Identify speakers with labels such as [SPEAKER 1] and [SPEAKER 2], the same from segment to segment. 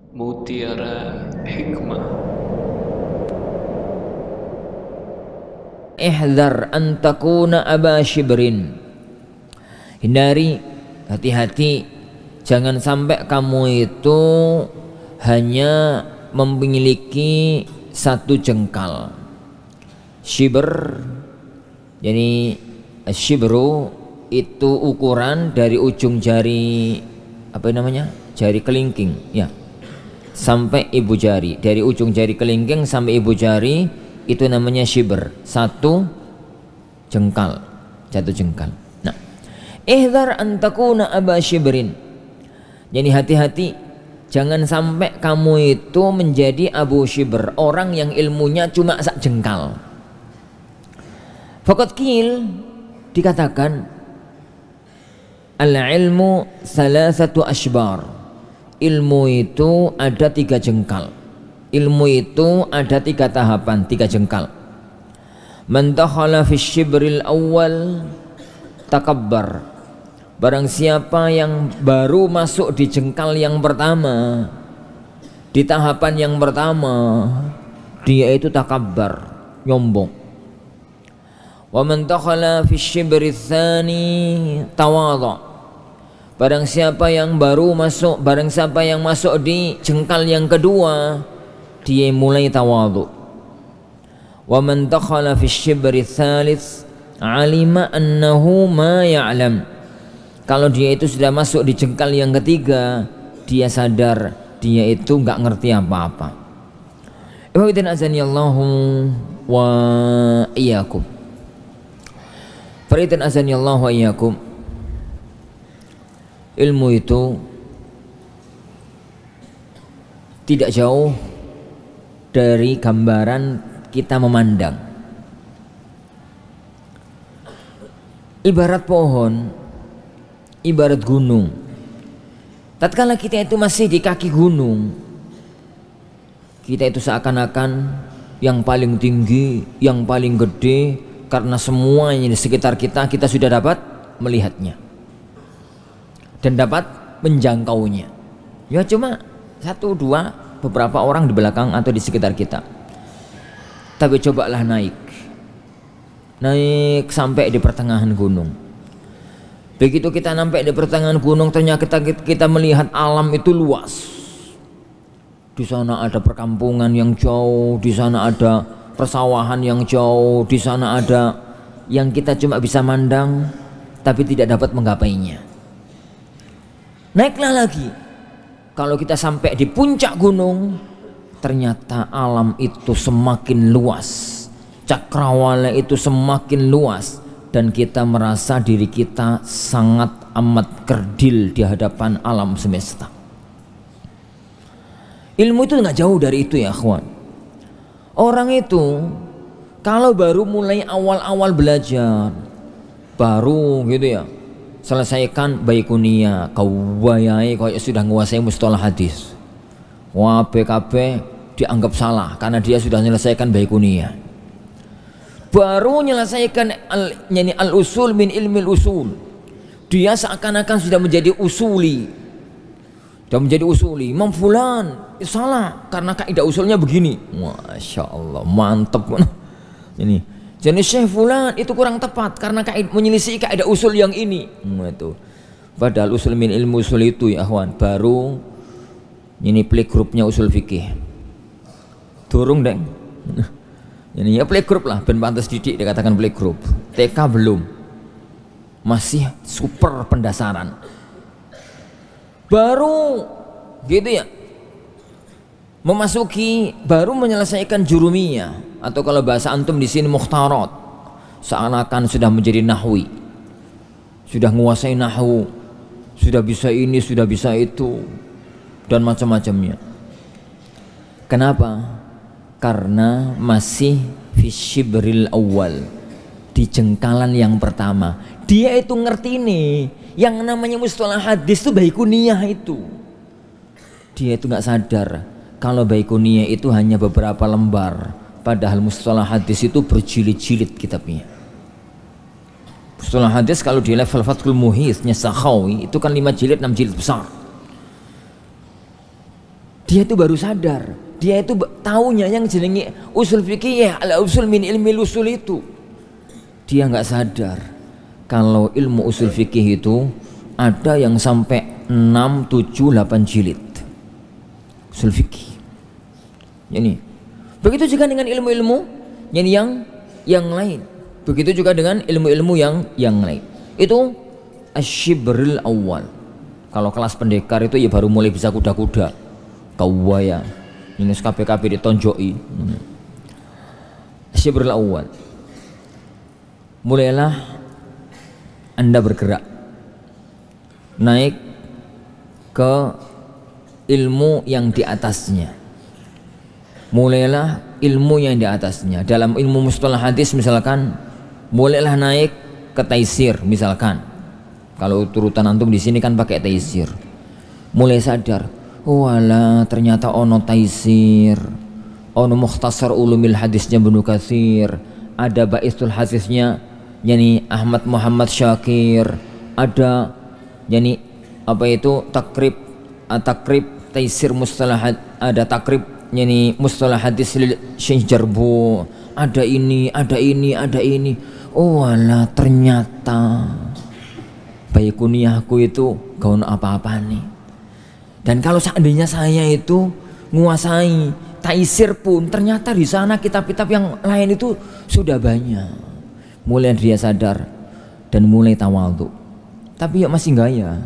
[SPEAKER 1] Mutiara Hikmah.
[SPEAKER 2] Ihdhar an takuna aba shibrin. Hindari, hati-hati, jangan sampai kamu itu hanya memiliki satu jengkal. Shibr, jadi shibru itu ukuran dari ujung jari, apa namanya, jari kelingking ya, sampai ibu jari. Dari ujung jari kelingking sampai ibu jari itu namanya shibr, satu jengkal, satu jengkal. Nah, ihdhar an takuna aba shibrin. Jadi hati-hati, jangan sampai kamu itu menjadi abu shibr, orang yang ilmunya cuma sak jengkal. Faqad qil, dikatakan al-ilmu salasatu ashbar. Ilmu itu ada 3 jengkal. Ilmu itu ada 3 tahapan, 3 jengkal. Man dakhala fi syibril awal takabbar. Barang siapa yang baru masuk di jengkal yang pertama, di tahapan yang pertama, dia itu takabbar, nyombong. Wa man dakhala fi syibril tsani tawadha. Barang siapa yang baru masuk, barang siapa yang masuk di jengkal yang kedua, dia mulai tawadhu. Wa man dakhala fi syibri tsalits alima annahu ma ya'lam. Kalau dia itu sudah masuk di jengkal yang ketiga, dia sadar dia itu enggak ngerti apa-apa. Ibadin azanillahu wa iyyakum. Faridan azanillahu wa iyyakum. Ilmu itu tidak jauh dari gambaran kita memandang. Ibarat pohon, ibarat gunung. Tatkala kita itu masih di kaki gunung, kita itu seakan-akan yang paling tinggi, yang paling gede, karena semuanya di sekitar kita sudah dapat melihatnya dan dapat menjangkaunya. Ya cuma 1, 2 beberapa orang di belakang atau di sekitar kita. Tapi cobalah naik sampai di pertengahan gunung. Begitu kita sampai di pertengahan gunung, ternyata kita melihat alam itu luas. Di sana ada perkampungan yang jauh, di sana ada persawahan yang jauh, di sana ada yang kita cuma bisa mandang tapi tidak dapat menggapainya. Naiklah lagi. Kalau kita sampai di puncak gunung, ternyata alam itu semakin luas, cakrawala itu semakin luas, dan kita merasa diri kita sangat amat kerdil di hadapan alam semesta. Ilmu itu nggak jauh dari itu ya akhwan. Orang itu kalau baru mulai awal-awal belajar, baru gitu ya, selesaikan baikunia, kawayai kayak sudah menguasai mustalah hadis. Wah, BKB dianggap salah karena dia sudah menyelesaikan baikunia. Baru menyelesaikan al-usul min ilmil usul, dia seakan-akan sudah menjadi usuli. Sudah menjadi usuli. Imam fulan salah karena kaidah usulnya begini. Masya Allah, mantap. Ini jenis Syekh fulan itu kurang tepat karena menyelisih kaidah usul yang ini. Itu. Padahal usul min ilmu usul itu ya akhwan, baru ini playgroupnya usul fikih. Durung deng. Ini ya playgroup lah, ben pantas didik dikatakan playgroup. TK belum. Masih super pendasaran. Baru gitu ya. Memasuki, baru menyelesaikan jurumiyah, atau kalau bahasa antum di sini mukhtarat, seakan-akan sudah menjadi nahwi, sudah menguasai nahwu, sudah bisa ini, sudah bisa itu, dan macam-macamnya. Kenapa? Karena masih fi syibril awal, di jengkalan yang pertama. Dia itu ngerti nih, yang namanya mustalah hadis itu baikuniyah itu. Dia itu nggak sadar kalau baikuniyah itu hanya beberapa lembar, padahal mustalah hadis itu berjilid-jilid kitabnya. Mustalah hadis kalau di level Fathul Muhitsnya Sakhawi itu kan 5 jilid, 6 jilid besar. Dia itu baru sadar, dia itu taunya yang jenenge usul fikih ya al usul min ilmi usul itu. Dia nggak sadar kalau ilmu usul fikih itu ada yang sampai 6, 7, 8 jilid usul fikih. Ini begitu juga dengan ilmu-ilmu yang lain. Begitu juga dengan ilmu-ilmu yang lain. Itu asyibril awal. Kalau kelas pendekar itu ya baru mulai bisa kuda-kuda, kawaya, minus KPKP ditonjoki. Asyibril awal. Mulailah Anda bergerak naik ke ilmu yang di atasnya. Mulailah ilmu yang di atasnya. Dalam ilmu mustalah hadis misalkan, mulailah naik ke taisir misalkan. Kalau turutan antum di sini kan pakai taisir. Mulai sadar, wala ternyata ono taisir, ono mukhtasar ulumil hadisnya Ibnu Katsir, ada baitul hadisnya yani Ahmad Muhammad Syakir, ada yani apa itu takrib taisir mustalah, ada takrib yani mustalah hadis Syekh Jarbu, ada ini. Oh wala ternyata Baikuniahku itu gak ono apa-apa nih. Dan kalau seandainya saya itu menguasai taisir pun, ternyata di sana kitab-kitab yang lain itu sudah banyak. Mulai dia sadar dan mulai tawadhu. Tapi ya masih gaya.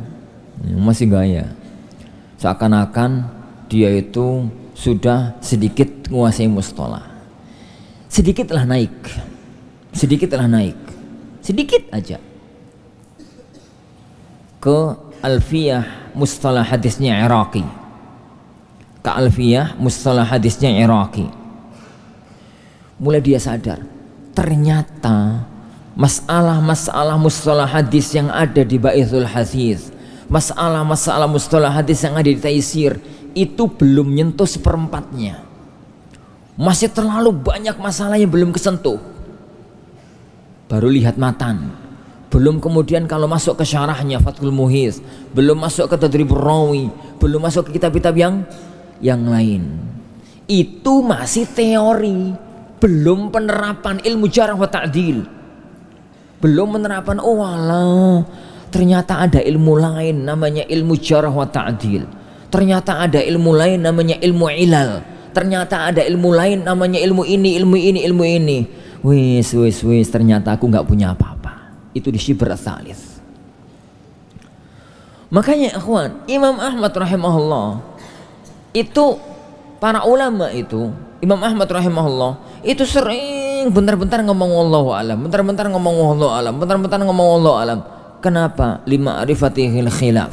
[SPEAKER 2] Seakan-akan dia itu sudah sedikit menguasai mustalah. Sedikitlah naik. Sedikit aja. Ke alfiyah mustalah hadisnya Iraqi. Mulai dia sadar, ternyata masalah mustalah hadis yang ada di Ba'ithul Hadis, masalah mustalah hadis yang ada di Taisir itu belum nyentuh seperempatnya. Masih terlalu banyak masalah yang belum kesentuh. Baru lihat matan, belum kemudian kalau masuk ke syarahnya Fathul Muhis, belum masuk ke Tadribur Rawi, belum masuk ke kitab-kitab yang lain. Itu masih teori, belum penerapan ilmu jarh wa ta'dil. Belum penerapan, oh alah, ternyata ada ilmu lain namanya ilmu jarh wa ta'dil. Ternyata ada ilmu lain namanya ilmu ilal. Ternyata ada ilmu lain namanya ilmu ini. Wis, ternyata aku nggak punya apa-apa. Itu di Syibr Ats-Tsalits. Makanya ikhwan, Imam Ahmad rahimahullah itu, para ulama itu, Imam Ahmad rahimahullah itu sering bentar-bentar ngomong wallahu alam, bentar-bentar ngomong wallahu alam, bentar-bentar ngomong wallahu alam. Kenapa? Lima arifatihil khilaf.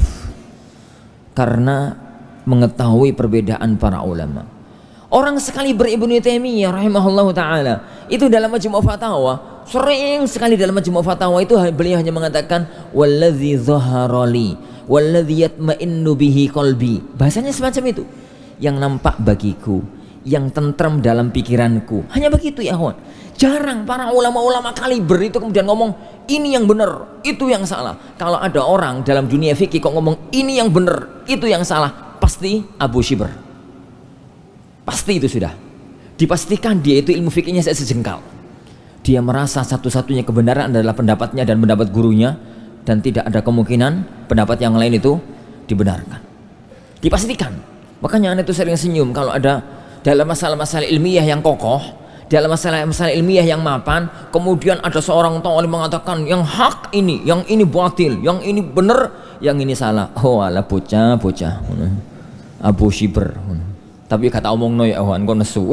[SPEAKER 2] Karena mengetahui perbedaan para ulama. Orang sekali Ibnu Taimiyah rahimahullah taala itu dalam Majmu' Fatawa, sering sekali dalam Majmu' Fatawa itu beliau hanya mengatakan wallazi zaharali wallazi yatma'innu bihi qalbi. Bahasanya semacam itu. Yang nampak bagiku, yang tentrem dalam pikiranku. Hanya begitu ya kawan. Jarang para ulama-ulama kaliber itu kemudian ngomong ini yang benar, itu yang salah. Kalau ada orang dalam dunia fikih kok ngomong ini yang benar, itu yang salah, pasti Abu Shibr. Pasti itu sudah dipastikan dia itu ilmu fikihnya sejengkal. Dia merasa satu-satunya kebenaran adalah pendapatnya dan pendapat gurunya, dan tidak ada kemungkinan pendapat yang lain itu dibenarkan. Dipastikan. Makanya anda itu sering senyum kalau ada dalam masalah-masalah ilmiah yang kokoh, dalam masalah-masalah ilmiah yang mapan, kemudian ada seorang ta'lim mengatakan yang hak ini, yang ini batil, yang ini benar, yang ini salah. Oh ala bocah Abu Shibr. Tapi kata omong no ya akhwan, kau nesu.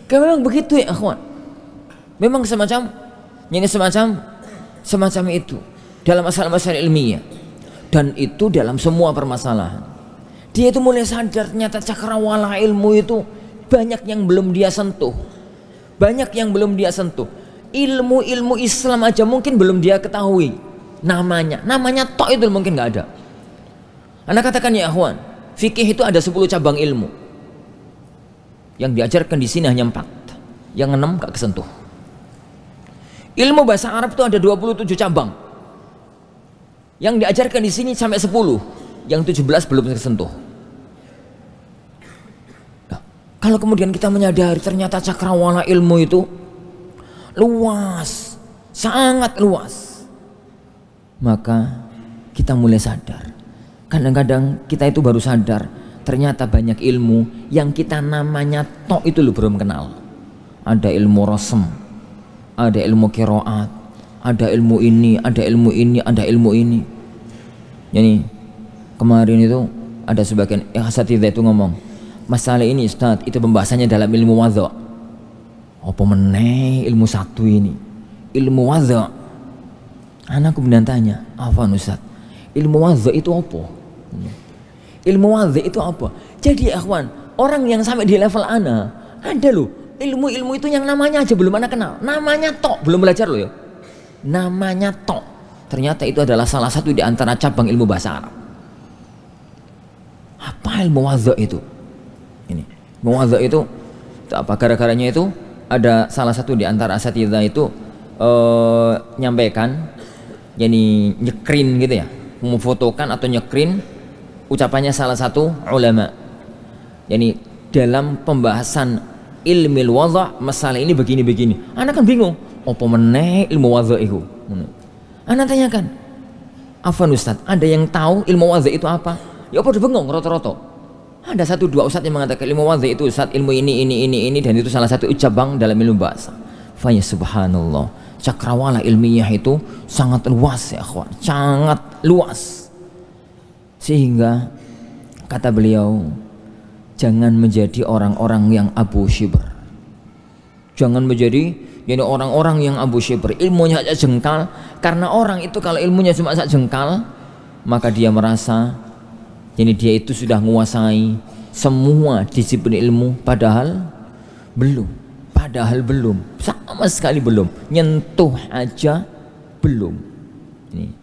[SPEAKER 2] Memang begitu ya akhwan. Memang semacam itu dalam masalah-masalah ilmiah, dan itu dalam semua permasalahan. Dia itu mulai sadar ternyata cakrawala ilmu itu banyak yang belum dia sentuh. Ilmu Islam aja mungkin belum dia ketahui namanya tok itu mungkin nggak ada. Anda katakan ya akhwan, fikih itu ada 10 cabang ilmu. Yang diajarkan di sini hanya 4. Yang 6 gak kesentuh. Ilmu bahasa Arab itu ada 27 cabang. Yang diajarkan di sini sampai 10. Yang 17 belum kesentuh. Kalau kemudian kita menyadari ternyata cakrawala ilmu itu luas, sangat luas, maka kita mulai sadar. Kadang-kadang kita itu baru sadar ternyata banyak ilmu yang kita namanya tok itu loh belum kenal. Ada ilmu rasm, ada ilmu qiraat, ada ilmu ini, ada ilmu ini, ada ilmu ini. Jadi kemarin itu ada sebagian asatidzah itu ngomong, masalah ini Ustaz, itu pembahasannya dalam ilmu wadha. Apa meneh ilmu satu ini? Ilmu wadha. Anak kemudian tanya, apa Ustaz? Ilmu wadha itu apa? Ilmu wadha itu apa? Jadi akhwan, orang yang sampai di level ana, ada loh ilmu-ilmu itu yang namanya aja belum ana kenal. Namanya tok, belum belajar loh ya. Namanya tok. Ternyata itu adalah salah satu di antara cabang ilmu bahasa Arab. Apa ilmu wadha itu? Ini ilmu wadha itu apa? Gara-garanya itu ada salah satu di antara asatidzah itu nyampaikan, jadi nyekrin gitu ya, memfotokan atau nyekrin ucapannya salah satu ulama. Jadi dalam pembahasan ilmu wadha masalah ini begini-begini. Anak kan bingung, apa meneh ilmu wadha itu? Anak tanyakan, afwan Ustaz, ada yang tahu ilmu wadha itu apa? Ya apa udah bengong roto-roto. Ada satu dua ustadz yang mengatakan ilmu wadha itu Ustaz, ilmu ini dan itu salah satu cabang dalam ilmu bahasa. Faya subhanallah, cakrawala ilmiah itu sangat luas ya akhwan, sangat luas. Sehingga kata beliau, jangan menjadi orang-orang yang Abu Shibr. Jangan menjadi orang-orang yang Abu Shibr, ilmunya saja jengkal. Karena orang itu kalau ilmunya cuma saja jengkal, maka dia merasa jadi dia itu sudah menguasai semua disiplin ilmu, padahal belum, sama sekali belum, nyentuh aja belum. Ini